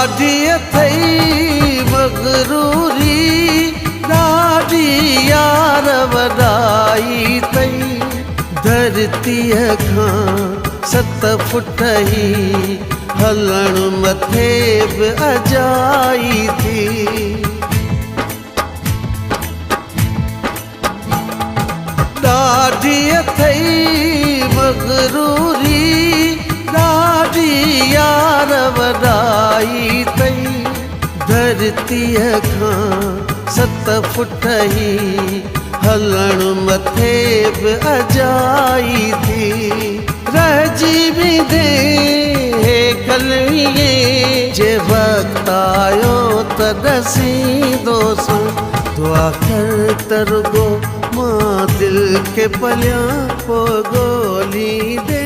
ॾाढी अथई मगरूरी, ॾाढी यार वॾाई तई। धरतीअ खां 7 फुट ई हलण मथे बि अजाई थी। ॾाढी अथई मगरूरी, ॾाढी यार वॾाई तई। धरतीअ खां 7 फुट ई हलण मथे बि अजाई थी। रहिजी वेंदे हे कलवीअ जे वक़्तु आयो त ॾसींदोसि। दुआ कर त रुगो मां दिल के पलियां पोइ ॻोल्हींदे।